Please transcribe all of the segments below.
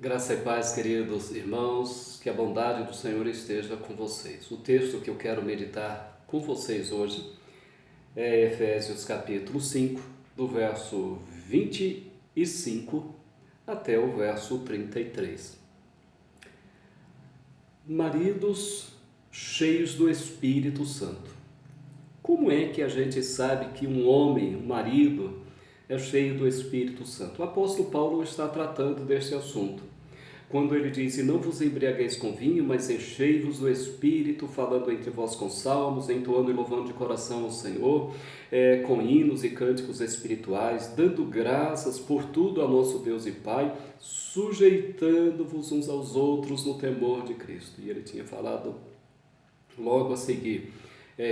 Graça e paz, queridos irmãos, que a bondade do Senhor esteja com vocês. O texto que eu quero meditar com vocês hoje é Efésios capítulo 5, do verso 25 até o verso 33. Maridos cheios do Espírito Santo. Como é que a gente sabe que um homem, um marido, é cheio do Espírito Santo? O apóstolo Paulo está tratando deste assunto, quando ele diz: e não vos embriagueis com vinho, mas enchei-vos do Espírito, falando entre vós com salmos, entoando e louvando de coração ao Senhor, com hinos e cânticos espirituais, dando graças por tudo ao nosso Deus e Pai, sujeitando-vos uns aos outros no temor de Cristo. E ele tinha falado logo a seguir,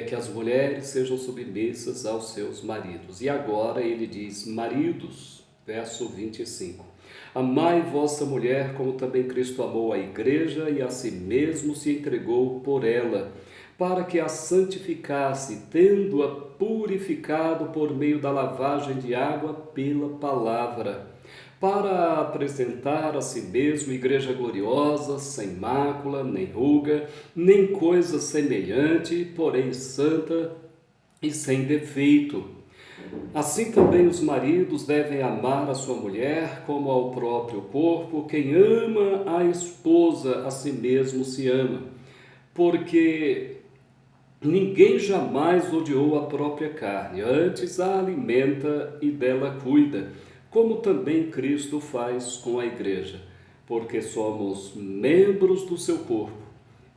que as mulheres sejam submissas aos seus maridos. E agora ele diz: maridos, verso 25. Amai vossa mulher, como também Cristo amou a igreja e a si mesmo se entregou por ela, para que a santificasse, tendo-a purificado por meio da lavagem de água pela palavra, para apresentar a si mesmo igreja gloriosa, sem mácula, nem ruga, nem coisa semelhante, porém santa e sem defeito. Assim também os maridos devem amar a sua mulher como ao próprio corpo. Quem ama a esposa, a si mesmo se ama, porque ninguém jamais odiou a própria carne, antes a alimenta e dela cuida, como também Cristo faz com a igreja, porque somos membros do seu corpo.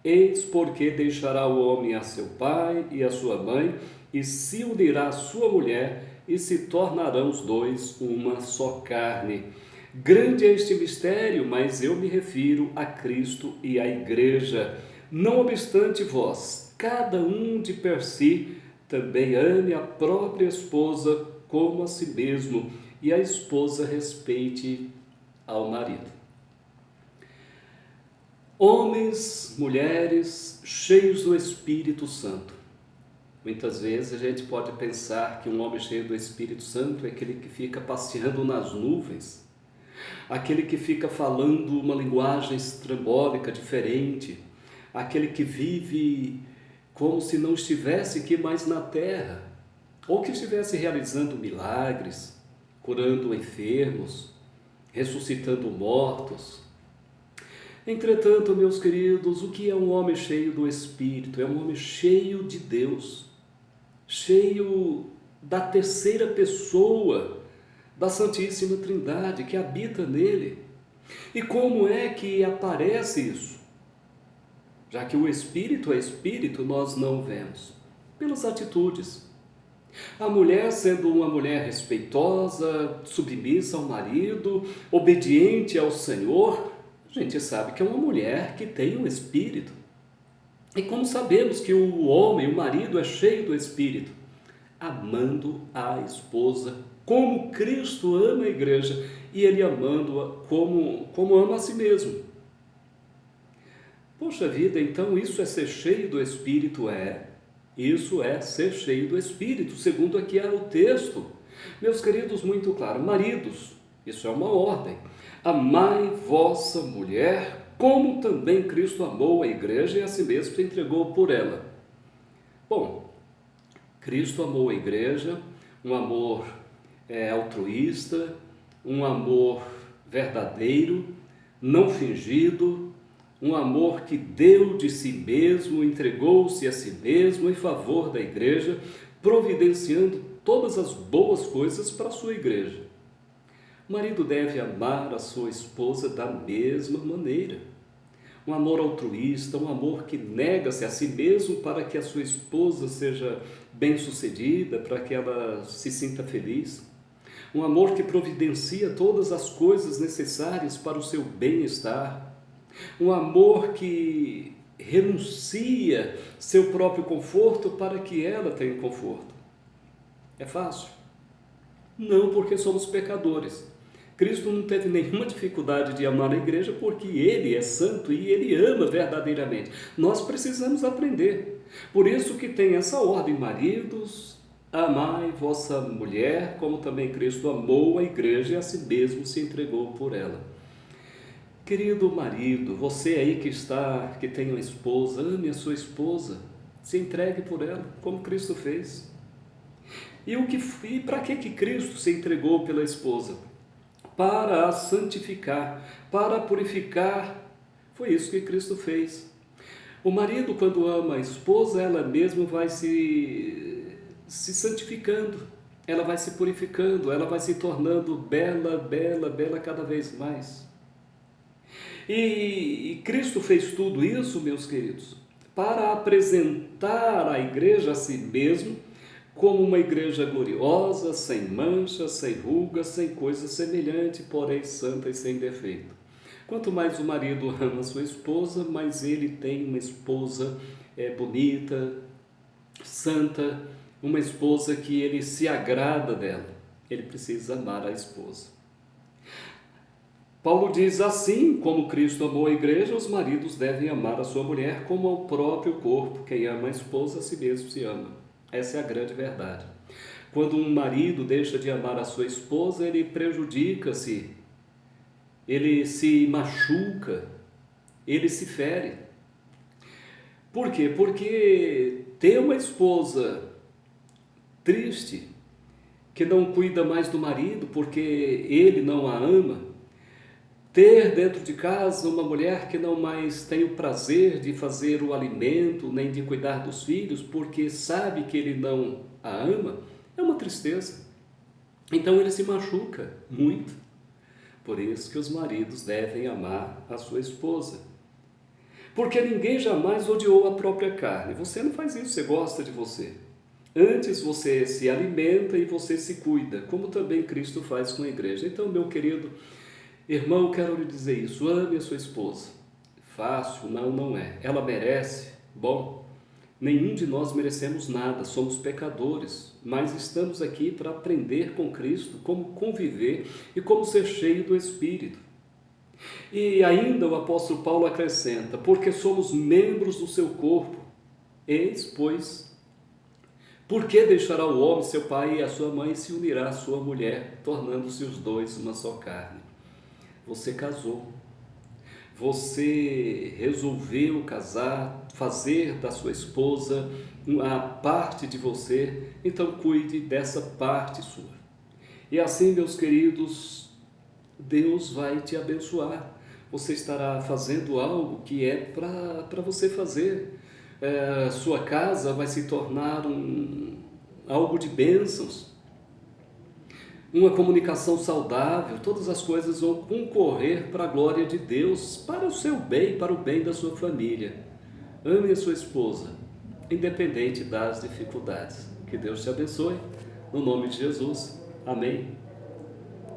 Eis porque deixará o homem a seu pai e a sua mãe, e se unirá à sua mulher, e se tornarão os dois uma só carne. Grande é este mistério, mas eu me refiro a Cristo e à igreja. Não obstante vós, cada um de per si, também ame a própria esposa como a si mesmo, e a esposa respeite ao marido. Homens, mulheres, cheios do Espírito Santo. Muitas vezes a gente pode pensar que um homem cheio do Espírito Santo é aquele que fica passeando nas nuvens, aquele que fica falando uma linguagem estrambólica diferente, aquele que vive como se não estivesse aqui mais na terra, ou que estivesse realizando milagres, curando enfermos, ressuscitando mortos. Entretanto, meus queridos, o que é um homem cheio do Espírito? É um homem cheio de Deus, cheio da terceira pessoa da Santíssima Trindade que habita nele. E como é que aparece isso? Já que o Espírito é Espírito, nós não vemos. Pelas atitudes. A mulher sendo uma mulher respeitosa, submissa ao marido, obediente ao Senhor, a gente sabe que é uma mulher que tem um Espírito. E como sabemos que o homem, o marido, é cheio do Espírito? Amando a esposa, como Cristo ama a igreja, e ele amando-a como ama a si mesmo. Poxa vida, então isso é ser cheio do Espírito? Isso é ser cheio do Espírito, segundo aqui é o texto. Meus queridos, muito claro, maridos, isso é uma ordem. Amai vossa mulher, como também Cristo amou a igreja e a si mesmo se entregou por ela. Bom, Cristo amou a igreja, um amor altruísta, um amor verdadeiro, não fingido, um amor que deu de si mesmo, entregou-se a si mesmo em favor da igreja, providenciando todas as boas coisas para a sua igreja. O marido deve amar a sua esposa da mesma maneira. Um amor altruísta, um amor que nega-se a si mesmo para que a sua esposa seja bem-sucedida, para que ela se sinta feliz. Um amor que providencia todas as coisas necessárias para o seu bem-estar. Um amor que renuncia seu próprio conforto para que ela tenha conforto. É fácil? Não, porque somos pecadores. Cristo não teve nenhuma dificuldade de amar a igreja porque Ele é santo e Ele ama verdadeiramente. Nós precisamos aprender. Por isso que tem essa ordem: maridos, amai vossa mulher, como também Cristo amou a igreja e a si mesmo se entregou por ela. Querido marido, você aí que tem uma esposa, ame a sua esposa, se entregue por ela, como Cristo fez. E para que Cristo se entregou pela esposa? Para a santificar, para a purificar. Foi isso que Cristo fez. O marido, quando ama a esposa, ela mesma vai se santificando, ela vai se purificando, ela vai se tornando bela, bela, bela cada vez mais. E Cristo fez tudo isso, meus queridos, para apresentar a igreja a si mesmo como uma igreja gloriosa, sem mancha, sem ruga, sem coisa semelhante, porém santa e sem defeito. Quanto mais o marido ama sua esposa, mais ele tem uma esposa bonita, santa, uma esposa que ele se agrada dela. Ele precisa amar a esposa. Paulo diz assim, como Cristo amou a igreja, os maridos devem amar a sua mulher como ao próprio corpo. Quem ama a esposa, a si mesmo se ama. Essa é a grande verdade. Quando um marido deixa de amar a sua esposa, ele prejudica-se, ele se machuca, ele se fere. Por quê? Porque ter uma esposa triste, que não cuida mais do marido porque ele não a ama, ter dentro de casa uma mulher que não mais tem o prazer de fazer o alimento, nem de cuidar dos filhos, porque sabe que ele não a ama, é uma tristeza. Então ele se machuca muito. Por isso que os maridos devem amar a sua esposa. Porque ninguém jamais odiou a própria carne. Você não faz isso, você gosta de você. Antes você se alimenta e você se cuida, como também Cristo faz com a igreja. Então, meu querido irmão, quero lhe dizer isso, ame a sua esposa. Fácil? Não, não é. Ela merece? Bom, nenhum de nós merecemos nada, somos pecadores, mas estamos aqui para aprender com Cristo como conviver e como ser cheio do Espírito. E ainda o apóstolo Paulo acrescenta, porque somos membros do seu corpo. Eis, pois, por que deixará o homem seu pai e a sua mãe e se unirá à sua mulher, tornando-se os dois uma só carne? Você casou, você resolveu casar, fazer da sua esposa uma parte de você, então cuide dessa parte sua. E assim, meus queridos, Deus vai te abençoar. Você estará fazendo algo que é para você fazer. Sua casa vai se tornar algo de bênçãos. Uma comunicação saudável, todas as coisas vão concorrer para a glória de Deus, para o seu bem, para o bem da sua família. Ame a sua esposa, independente das dificuldades. Que Deus te abençoe, no nome de Jesus. Amém.